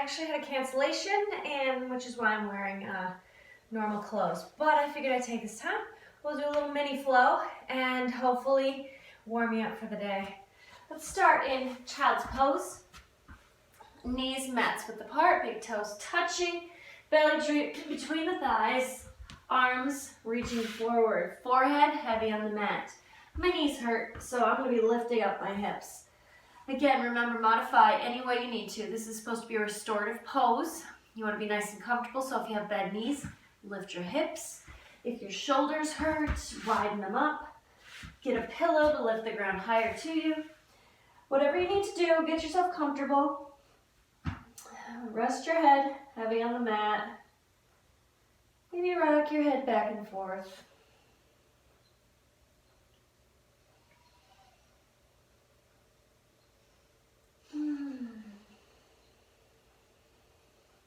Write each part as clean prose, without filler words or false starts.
actually had a cancellation, and which is why I'm wearing normal clothes. But I figured I'd take this time. We'll do a little mini flow and hopefully warm you up for the day. Let's start in child's pose. Knees mats width apart, big toes touching, belly draped between the thighs, arms reaching forward, forehead heavy on the mat. My knees hurt, so I'm going to be lifting up my hips. Again, remember, modify any way you need to. This is supposed to be a restorative pose. You want to be nice and comfortable, so if you have bad knees, lift your hips. If your shoulders hurt, widen them up. Get a pillow to lift the ground higher to you. Whatever you need to do, get yourself comfortable. Rest your head heavy on the mat. Maybe rock your head back and forth.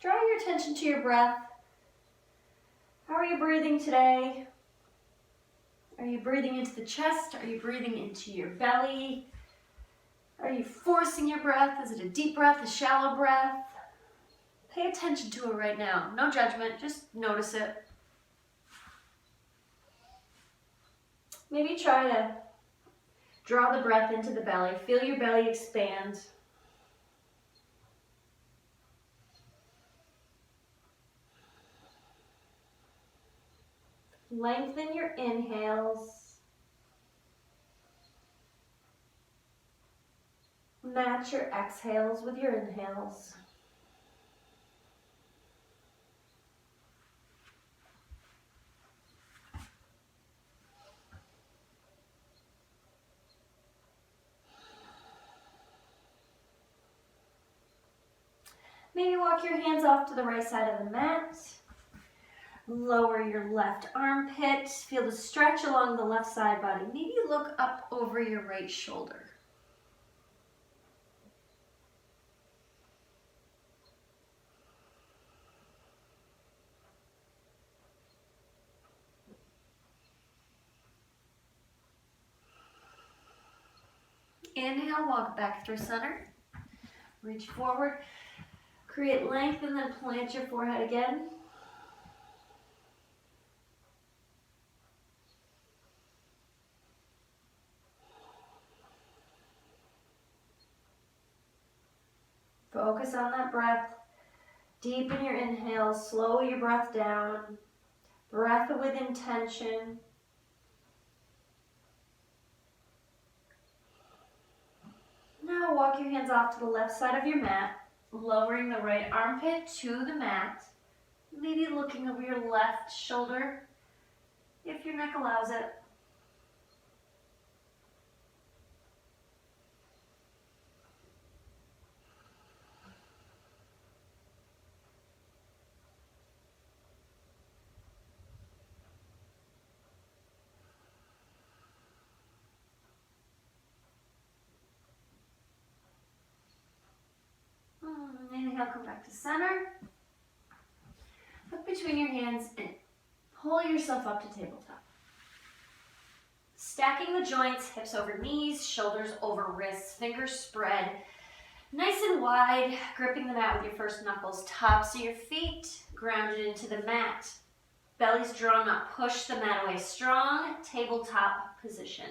Draw your attention to your breath. How are you breathing today? Are you breathing into the chest? Are you breathing into your belly? Are you forcing your breath? Is it a deep breath, a shallow breath? Pay attention to it right now. No judgment, just notice it. Maybe try to draw the breath into the belly. Feel your belly expand. Lengthen your inhales. Match your exhales with your inhales. Maybe walk your hands off to the right side of the mat. Lower your left armpit. Feel the stretch along the left side body. Maybe look up over your right shoulder. Inhale, walk back through center. Reach forward. Create length and then plant your forehead again. Focus on that breath. Deepen your inhale. Slow your breath down. Breath with intention. Now walk your hands off to the left side of your mat. Lowering the right armpit to the mat. Maybe looking over your left shoulder if your neck allows it. Inhale, come back to center. Look between your hands and pull yourself up to tabletop. Stacking the joints, hips over knees, shoulders over wrists, fingers spread. Nice and wide, gripping the mat with your first knuckles. Tops of your feet grounded into the mat. Belly's drawn up, push the mat away. Strong tabletop position.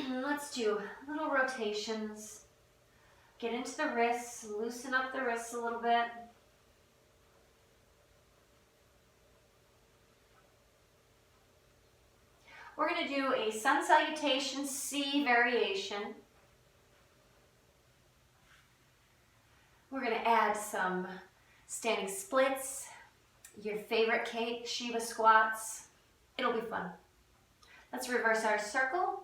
Let's do little rotations. Get into the wrists, loosen up the wrists a little bit. We're going to do a Sun Salutation C variation. We're going to add some standing splits, your favorite cake, Shiva squats. It'll be fun. Let's reverse our circle.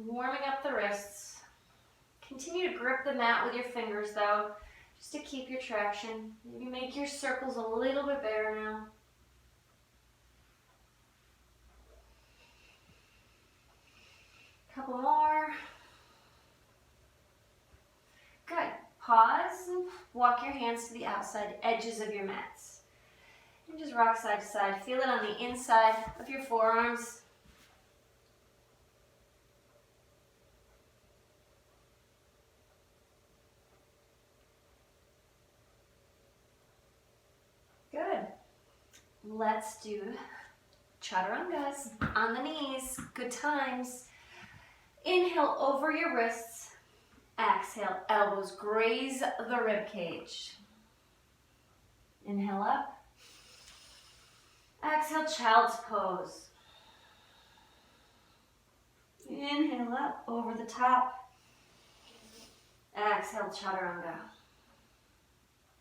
Warming up the wrists. Continue to grip the mat with your fingers though, just to keep your traction. Maybe make your circles a little bit bigger now. Couple more. walk your hands to the outside edges of your mats. And just rock side to side. Feel it on the inside of your forearms. Good. Let's do chaturangas on the knees. Good times. Inhale over your wrists. Exhale, elbows graze the rib cage. Inhale up. Exhale, child's pose. Inhale up over the top. Exhale, chaturanga.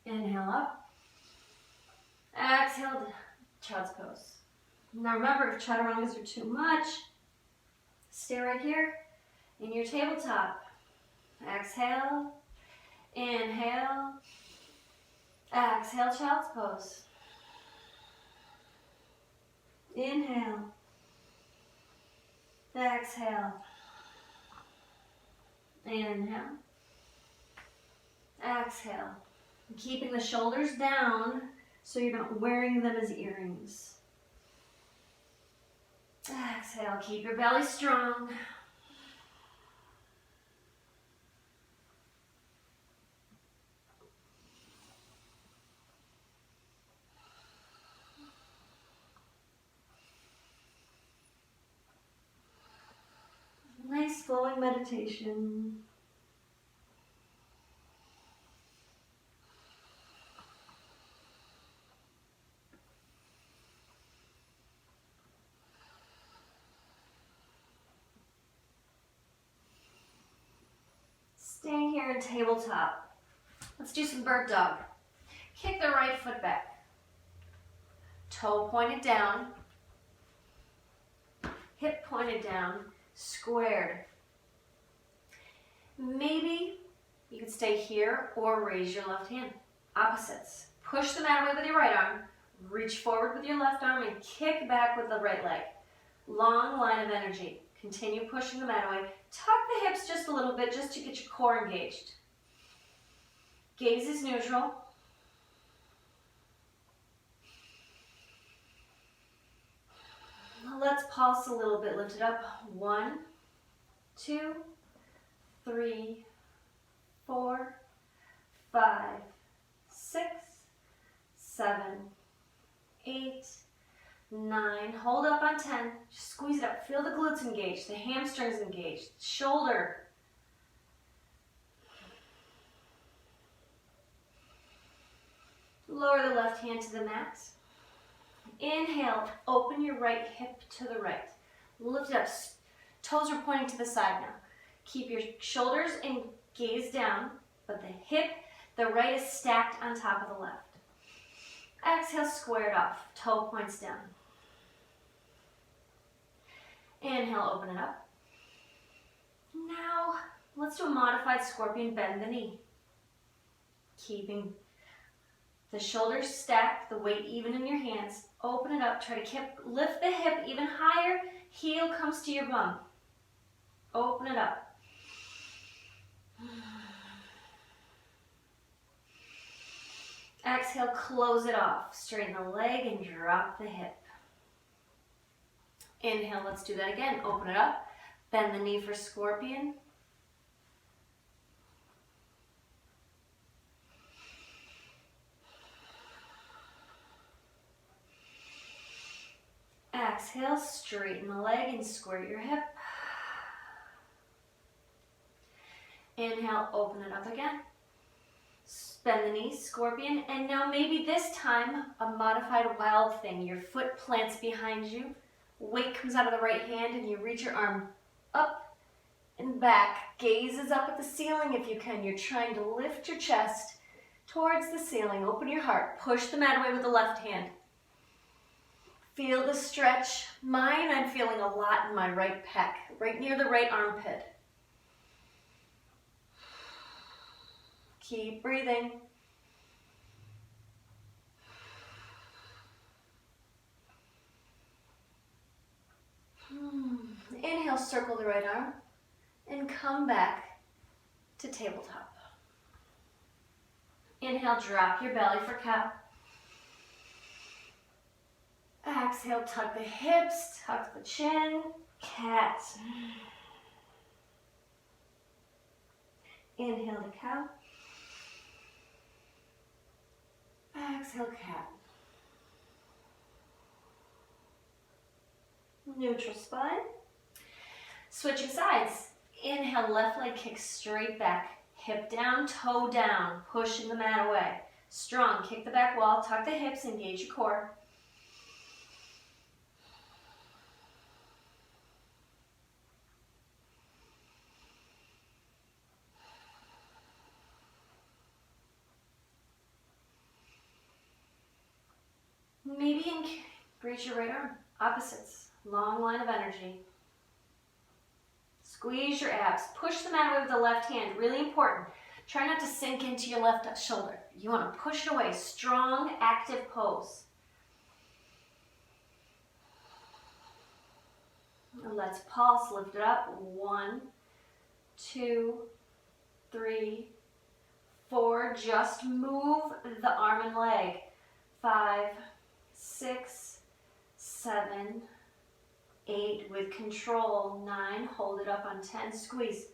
Inhale up. Exhale, child's pose. Now remember, if chaturangas are too much, stay right here in your tabletop. Exhale, inhale, exhale, child's pose. Inhale, exhale, inhale, exhale. Keeping the shoulders down so you're not wearing them as earrings. Exhale, keep your belly strong. Nice flowing meditation. Staying here in tabletop. Let's do some bird dog. Kick the right foot back. Toe pointed down. Hip pointed down. Squared. Maybe you can stay here or raise your left hand. Opposites. Push the mat away with your right arm. Reach forward with your left arm and kick back with the right leg. Long line of energy. Continue pushing the mat away. Tuck the hips just a little bit just to get your core engaged. Gaze is neutral. Let's pulse a little bit. Lift it up. 1, 2, 3, 4, 5, 6, 7, 8, 9. Hold up on 10. Just squeeze it up. Feel the glutes engaged, the hamstrings engaged, shoulder. Lower the left hand to the mat. Inhale, open your right hip to the right. Lift it up. Toes are pointing to the side now. Keep your shoulders and gaze down, but the hip, the right is stacked on top of the left. Exhale, square it off. Toe points down. Inhale, open it up. Now, let's do a modified scorpion. Bend the knee. Keeping the shoulders stacked, the weight even in your hands. Open it up. Try to lift the hip even higher. Heel comes to your bum. Open it up. Exhale, close it off. Straighten the leg and drop the hip. Inhale, let's do that again. Open it up. Bend the knee for scorpion. Exhale, straighten the leg and square your hip. Inhale, open it up again. Bend the knee, scorpion, and now maybe this time a modified wild thing. Your foot plants behind you, weight comes out of the right hand, and you reach your arm up and back. Gaze is up at the ceiling if you can. You're trying to lift your chest towards the ceiling. Open your heart. Push the mat away with the left hand. Feel the stretch. Mine, I'm feeling a lot in my right pec, right near the right armpit. Keep breathing. Inhale, circle the right arm and come back to tabletop. Inhale, drop your belly for cow. Exhale, tuck the hips, tuck the chin, cat. Inhale to cow. Exhale, cat. Neutral spine. Switching sides. Inhale, left leg kicks straight back. Hip down, toe down, pushing the mat away. Strong, kick the back wall, tuck the hips, engage your core. Maybe engage your right arm, opposites, long line of energy. Squeeze your abs. Push the mat away with the left hand. Really important. Try not to sink into your left shoulder. You want to push it away. Strong, active pose. And let's pulse. Lift it up. 1, 2, 3, 4. Just move the arm and leg. 5, 6, 7, 8 with control. 9, hold it up on 10. Squeeze.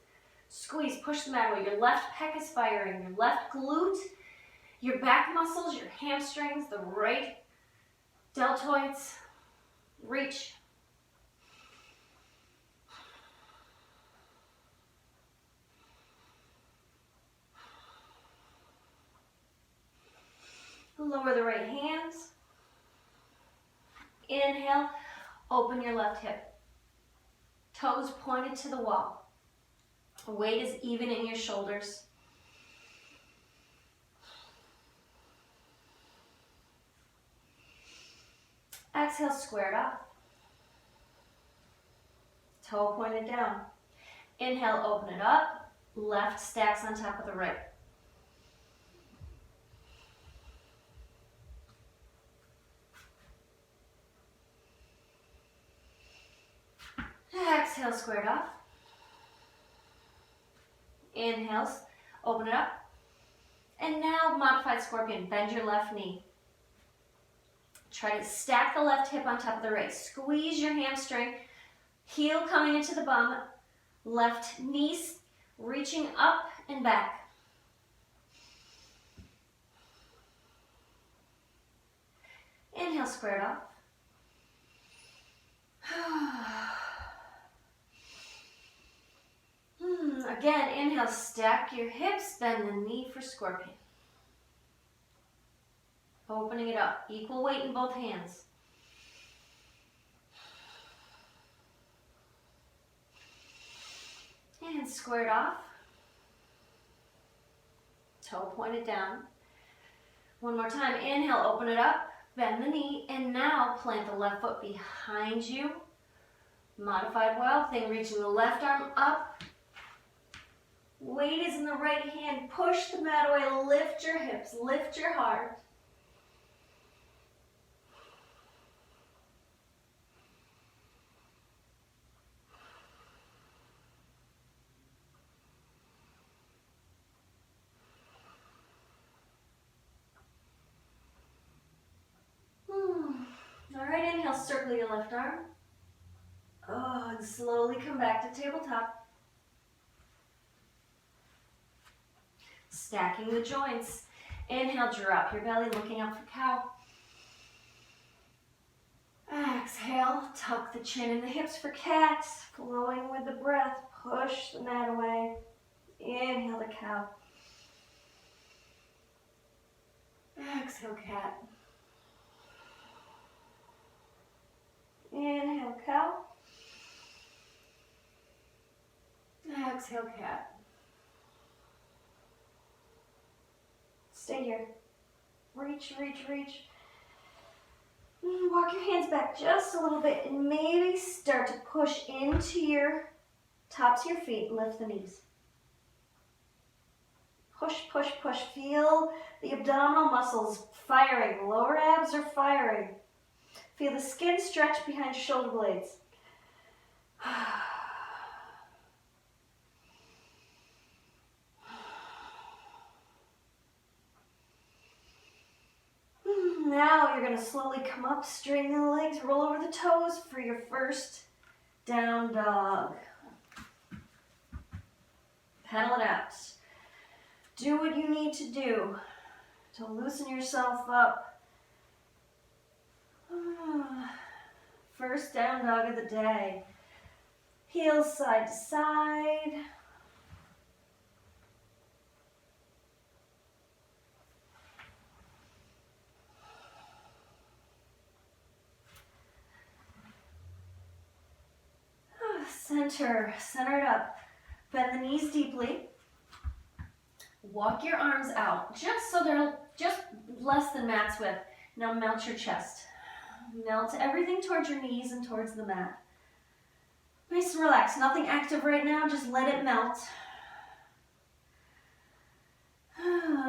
Squeeze, push the mat away. Your left pec is firing. Your left glute, your back muscles, your hamstrings, the right deltoids. Reach. Lower the right hands. Inhale, open your left hip. Toes pointed to the wall. Weight is even in your shoulders. Exhale, square it off. Toe pointed down. Inhale, open it up. Left stacks on top of the right. Exhale, square it off. Inhales, open it up. And now modified scorpion, bend your left knee. Try to stack the left hip on top of the right. Squeeze your hamstring, heel coming into the bum, left knee reaching up and back. Inhale, square it off. Again, inhale, stack your hips, bend the knee for scorpion. Opening it up, equal weight in both hands. And square it off. Toe pointed down. One more time, inhale, open it up, bend the knee, and now plant the left foot behind you. Modified wild thing, reaching the left arm up. Weight is in the right hand. Push the mat away. Lift your hips. Lift your heart. All right, inhale, circle your left arm. Oh, and slowly come back to tabletop. Stacking the joints. Inhale, drop your belly, looking up for cow. Exhale, tuck the chin and the hips for cat. Flowing with the breath, push the mat away. Inhale to cow. Exhale, cat. Inhale, cow. Exhale, cat. Stay here. Reach, reach, reach. Walk your hands back just a little bit and maybe start to push into your tops of your feet. Lift the knees. Push, push, push. Feel the abdominal muscles firing. Lower abs are firing. Feel the skin stretch behind your shoulder blades. gonna slowly come up, straighten the legs, roll over the toes for your first down dog. Pedal it out. Do what you need to do to loosen yourself up. First down dog of the day. Heels side to side. Center it up. Bend the knees deeply. Walk your arms out, just so they're just less than mat's width. Now melt your chest. Melt everything towards your knees and towards the mat. Nice and relaxed. Nothing active right now, just let it melt.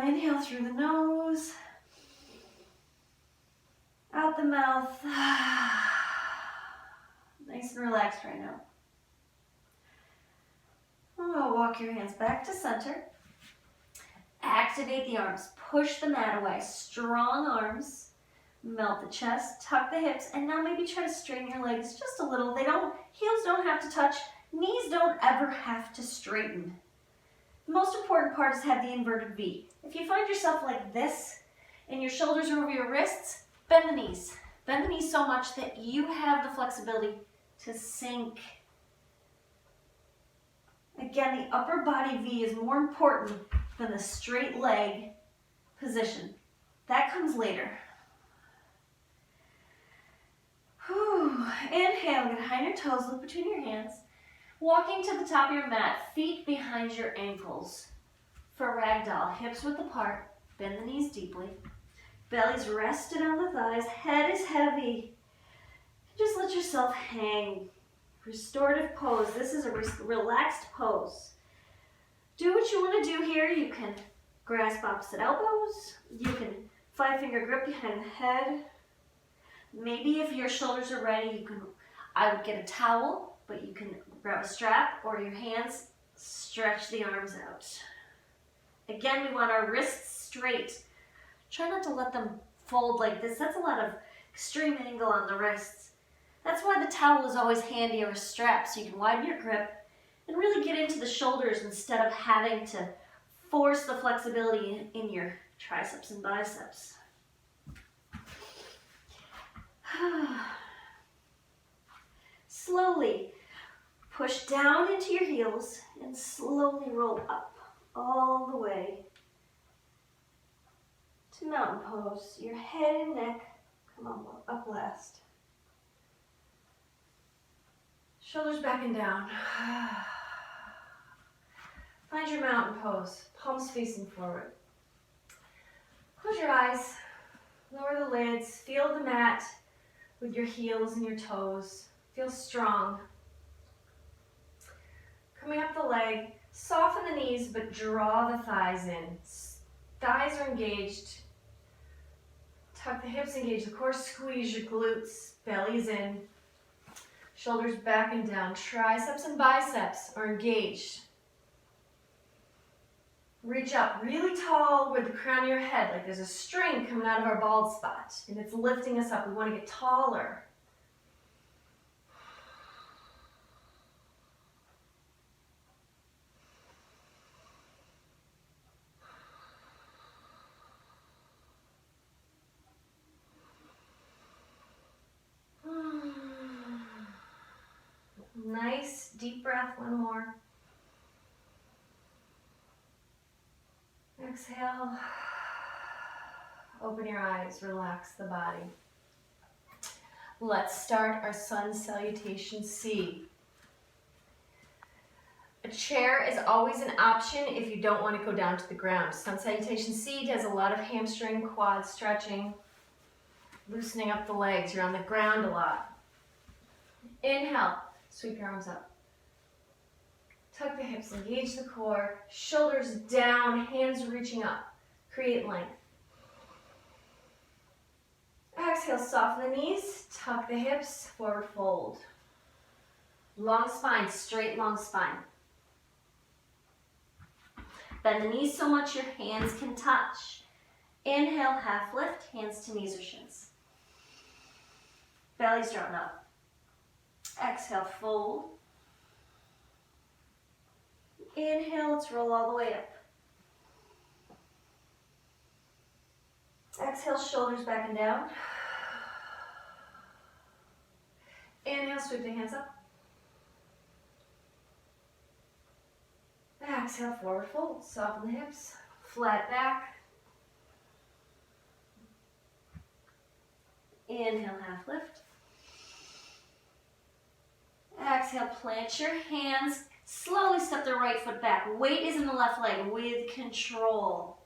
Inhale through the nose. Out the mouth. Nice and relaxed right now. Walk your hands back to center. Activate the arms. Push the mat away. Strong arms. Melt the chest. Tuck the hips. And now maybe try to straighten your legs just a little. Heels don't have to touch. Knees don't ever have to straighten. The most important part is have the inverted V. If you find yourself like this and your shoulders are over your wrists, bend the knees. Bend the knees so much that you have the flexibility to sink. Again, the upper body V is more important than the straight leg position. That comes later. Inhale, get high on your toes, look between your hands. Walking to the top of your mat, feet behind your ankles. For ragdoll, hips width apart, bend the knees deeply. Belly's rested on the thighs, head is heavy. Just let yourself hang. Restorative pose. This is a relaxed pose. Do what you want to do here. You can grasp opposite elbows. You can 5-finger grip behind the head. Maybe if your shoulders are ready, I would get a towel, but you can grab a strap or your hands, stretch the arms out. Again, we want our wrists straight. Try not to let them fold like this. That's a lot of extreme angle on the wrists. That's why the towel is always handy, or a strap, so you can widen your grip and really get into the shoulders instead of having to force the flexibility in your triceps and biceps. Slowly push down into your heels and slowly roll up all the way to mountain pose. Your head and neck come up last. Shoulders back and down. Find your mountain pose, palms facing forward. Close your eyes, lower the lids, feel the mat with your heels and your toes. Feel strong. Coming up the leg, soften the knees but draw the thighs in. Thighs are engaged. Tuck the hips, engage the core, squeeze your glutes, belly's in. Shoulders back and down. Triceps and biceps are engaged. Reach up really tall with the crown of your head, like there's a string coming out of our bald spot, and it's lifting us up. We want to get taller. Nice deep breath, one more. Exhale. Open your eyes, relax the body. Let's start our sun salutation C. A chair is always an option if you don't want to go down to the ground. Sun salutation C does a lot of hamstring, quad stretching, loosening up the legs. You're on the ground a lot. Inhale. Sweep your arms up. Tuck the hips, engage the core, shoulders down, hands reaching up. Create length. Exhale, soften the knees, tuck the hips, forward fold. Long spine, straight long spine. Bend the knees so much your hands can touch. Inhale, half lift, hands to knees or shins. Belly's drawn up. Exhale, fold. Inhale, let's roll all the way up. Exhale, shoulders back and down. Inhale, sweep the hands up. Exhale, forward fold. Soften the hips. Flat back. Inhale, half lift. Exhale, plant your hands. Slowly step the right foot back. Weight is in the left leg with control.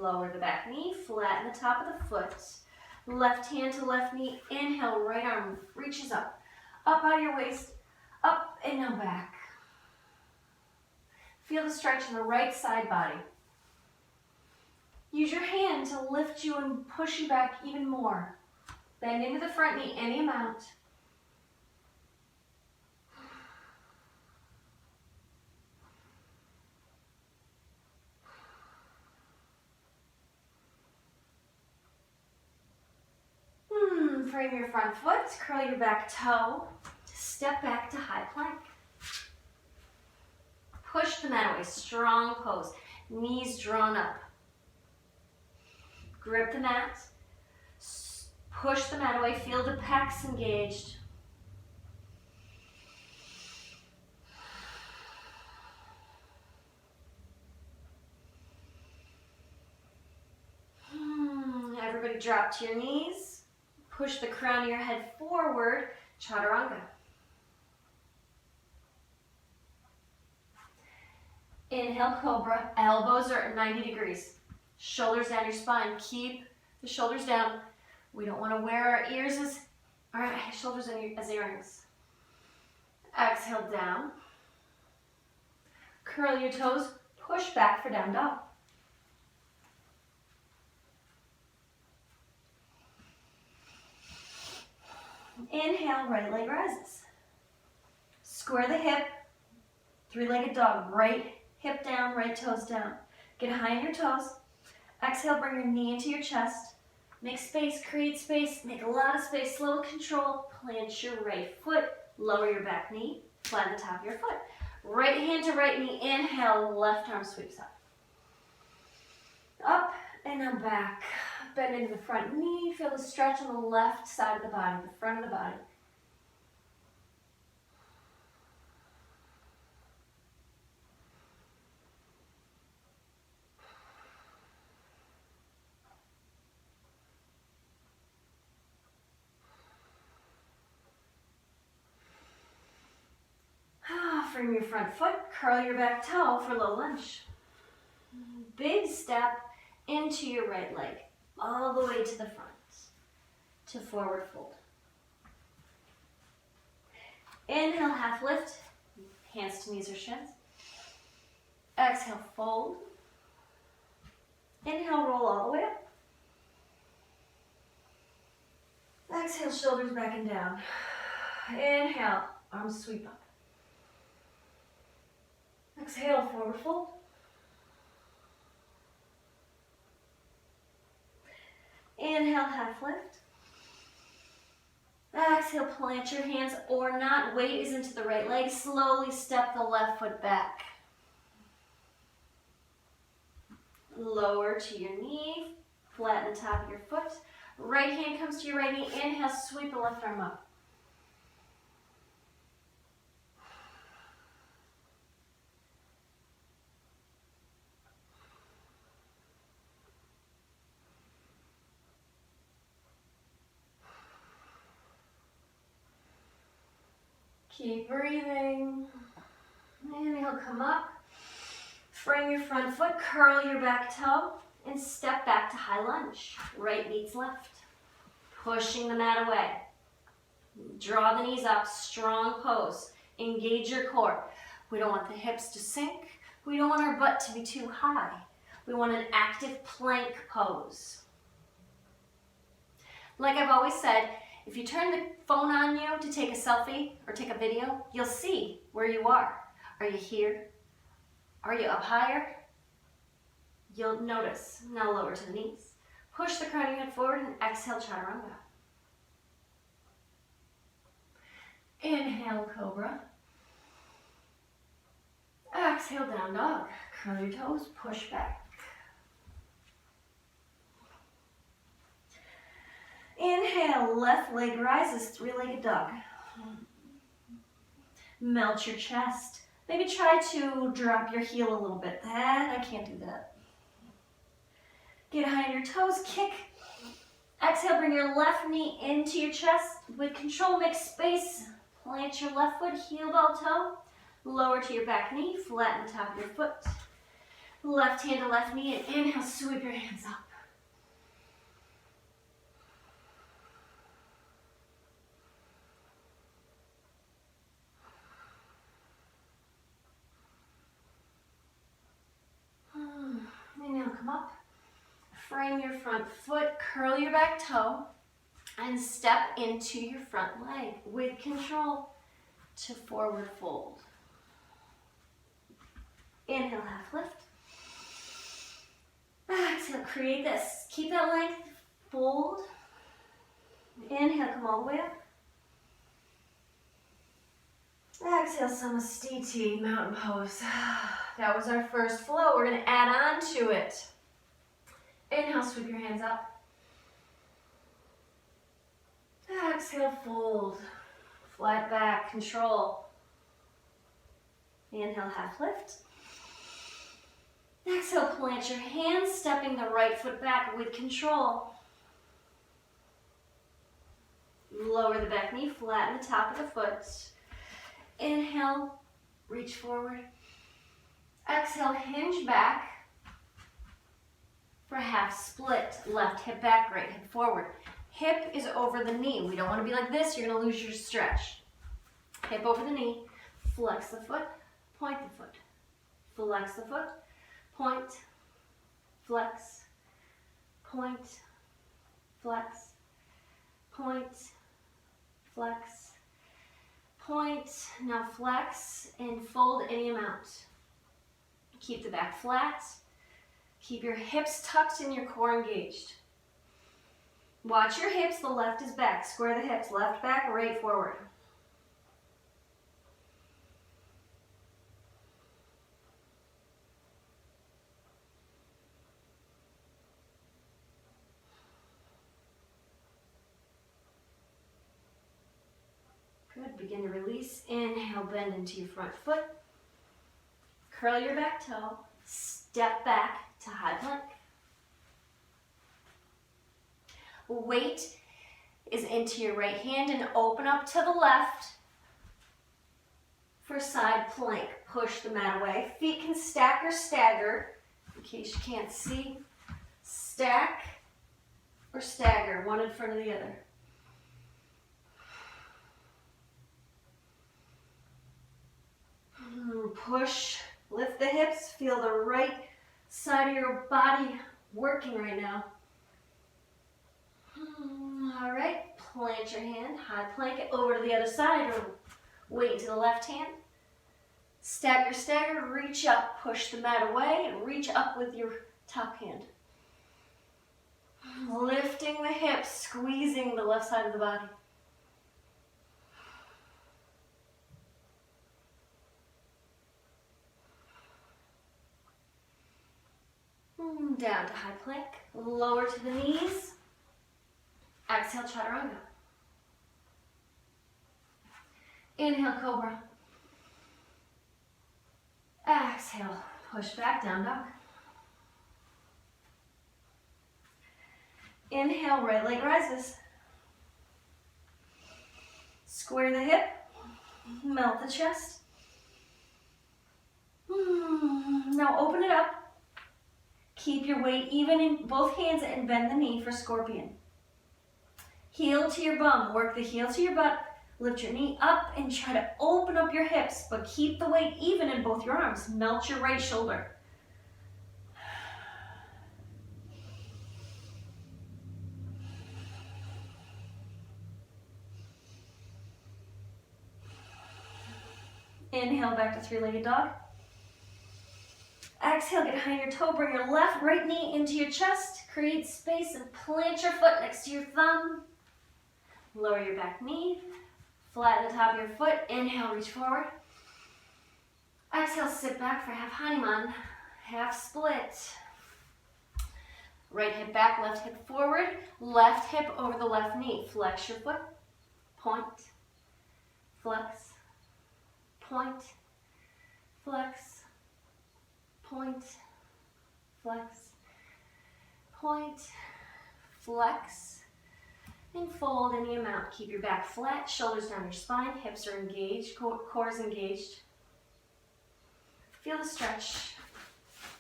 Lower the back knee, flatten the top of the foot. Left hand to left knee. Inhale, right arm reaches up. Up out of your waist. Up and now back. Feel the stretch in the right side body. Use your hand to lift you and push you back even more. Bend into the front knee any amount. Frame your front foot, curl your back toe, step back to high plank. Push the mat away, strong pose, knees drawn up. Grip the mat, push the mat away, feel the pecs engaged. Everybody drop to your knees. Push the crown of your head forward, chaturanga. Inhale, cobra. Elbows are at 90 degrees. Shoulders down your spine. Keep the shoulders down. We don't want to wear our ears as our shoulders as earrings. Exhale, down. Curl your toes. Push back for down dog. Inhale, right leg rises. Square the hip, three-legged dog, right hip down, right toes down. Get high on your toes. Exhale, bring your knee into your chest. Make space, create space, make a lot of space, slow control. Plant your right foot, lower your back knee, flatten the top of your foot. Right hand to right knee, inhale, left arm sweeps up. Up and now back. Bend into the front knee, feel the stretch on the left side of the body, the front of the body. Frame your front foot, curl your back toe for low lunge. Big step into your right leg, all the way to the front, to forward fold. Inhale, half lift, hands to knees or shins. Exhale, fold. Inhale, roll all the way up. Exhale, shoulders back and down. Inhale, arms sweep up. Exhale, forward fold. Inhale, half lift. Exhale, plant your hands or not. Weight is into the right leg. Slowly step the left foot back. Lower to your knee. Flatten the top of your foot. Right hand comes to your right knee. Inhale, sweep the left arm up. Keep breathing. Inhale, come up. Frame your front foot, curl your back toe, and step back to high lunge. Right meets left. Pushing the mat away. Draw the knees up, strong pose. Engage your core. We don't want the hips to sink. We don't want our butt to be too high. We want an active plank pose. Like I've always said, if you turn the phone on you to take a selfie or take a video, you'll see where you are. Are you here? Are you up higher? You'll notice. Now lower to the knees. Push the crown of your head forward and exhale, chaturanga. Inhale, cobra. Exhale, down dog. Curl your toes, push back. Inhale, left leg rises, three-legged dog. Melt your chest. Maybe try to drop your heel a little bit. I can't do that. Get high on your toes, kick. Exhale, bring your left knee into your chest. With control, make space. Plant your left foot, heel ball toe. Lower to your back knee, flatten the top of your foot. Left hand to left knee, and inhale, sweep your hands up. Inhale, come up. Frame your front foot, curl your back toe, and step into your front leg with control to forward fold. Inhale, half lift. Exhale, create this. Keep that length, fold. Inhale, come all the way up. Exhale, Samastiti, mountain pose. That was our first flow. We're gonna add on to it. Inhale, sweep your hands up. Exhale, fold. Flat back, control. Inhale, half lift. Exhale, plant your hands, stepping the right foot back with control. Lower the back knee, flatten the top of the foot. Inhale, reach forward. Exhale, hinge back for half split. Left hip back, right hip forward. Hip is over the knee. We don't want to be like this. You're going to lose your stretch. Hip over the knee. Flex the foot. Point the foot. Flex the foot. Point. Flex. Point. Flex. Point. Flex. Point. Now flex and fold any amount. Keep the back flat. Keep your hips tucked and your core engaged. Watch your hips, the left is back. Square the hips, left back, right forward. Good, begin to release. Inhale, bend into your front foot. Curl your back toe. Step back to high plank. Weight is into your right hand and open up to the left for side plank. Push the mat away. Feet can stack or stagger. In case you can't see, stack or stagger, one in front of the other. Push, lift the hips, feel the right side of your body working right now. All right, plant your hand, high plank it over to the other side or weight to the left hand. Stagger, stagger, reach up, push the mat away and reach up with your top hand. Lifting the hips, squeezing the left side of the body. Down to high plank, lower to the knees. Exhale, chaturanga. Inhale, cobra. Exhale, push back, down dog. Inhale, right leg rises. Square the hip, melt the chest. Now open it up. Keep your weight even in both hands and bend the knee for scorpion. Heel to your bum, work the heel to your butt, lift your knee up and try to open up your hips, but keep the weight even in both your arms. Melt your right shoulder. Inhale, back to three-legged dog. Exhale, get high on your toe, bring your left right knee into your chest, create space and plant your foot next to your thumb. Lower your back knee, Flatten the top of your foot. Inhale, reach forward. Exhale, sit back for half Hanuman, half split. Right hip back, left hip forward, left hip over the left knee. Flex your foot, point, flex, point, flex, point, flex, point, flex, and fold any amount. Keep your back flat, shoulders down your spine, hips are engaged, core is engaged. Feel the stretch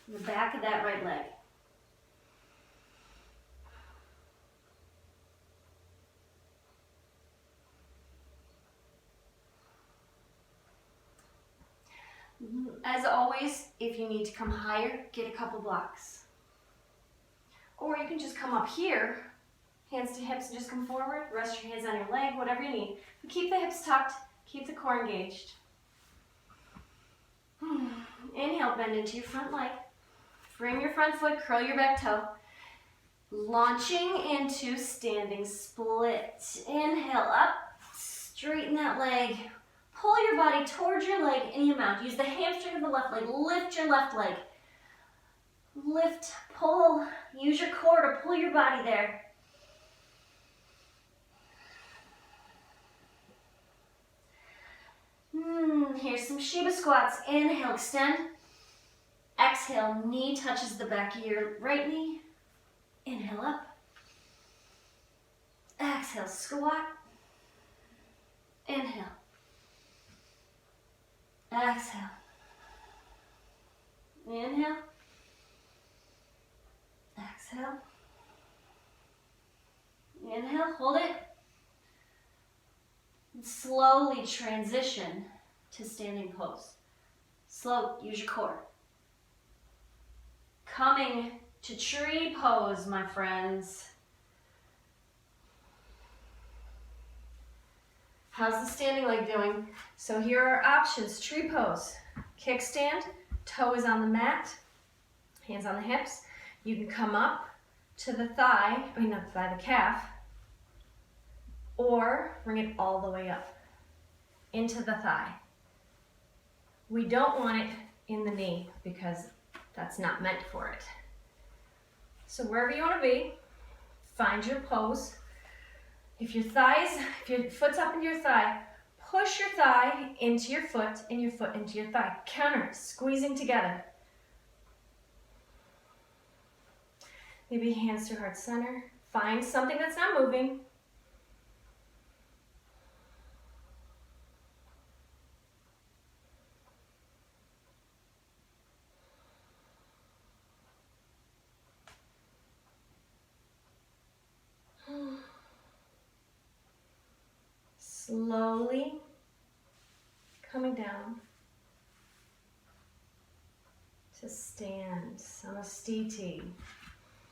in the back of that right leg. As always, if you need to come higher, get a couple blocks. Or you can just come up here, hands to hips, and just come forward. Rest your hands on your leg, whatever you need. But keep the hips tucked, keep the core engaged. Inhale, bend into your front leg. Frame your front foot, curl your back toe. Launching into standing split. Inhale up, straighten that leg. Pull your body towards your leg any amount. Use the hamstring of the left leg. Lift your left leg. Lift, pull. Use your core to pull your body there. Here's some Shiva squats. Inhale, extend. Exhale, knee touches the back of your right knee. Inhale up. Exhale, squat. Inhale. Exhale. Inhale. Exhale. Inhale, hold it. And slowly transition to standing pose. Slow, use your core. Coming to tree pose, my friends. How's the standing leg doing? So here are options. Tree pose. Kickstand, toe is on the mat, hands on the hips. You can come up to the thigh, not the thigh, the calf, or bring it all the way up into the thigh. We don't want it in the knee because that's not meant for it. So wherever you want to be, find your pose. If your foot's up into your thigh, push your thigh into your foot and your foot into your thigh. Counter, squeezing together. Maybe hands to heart center. Find something that's not moving. Slowly coming down to stand, samastiti.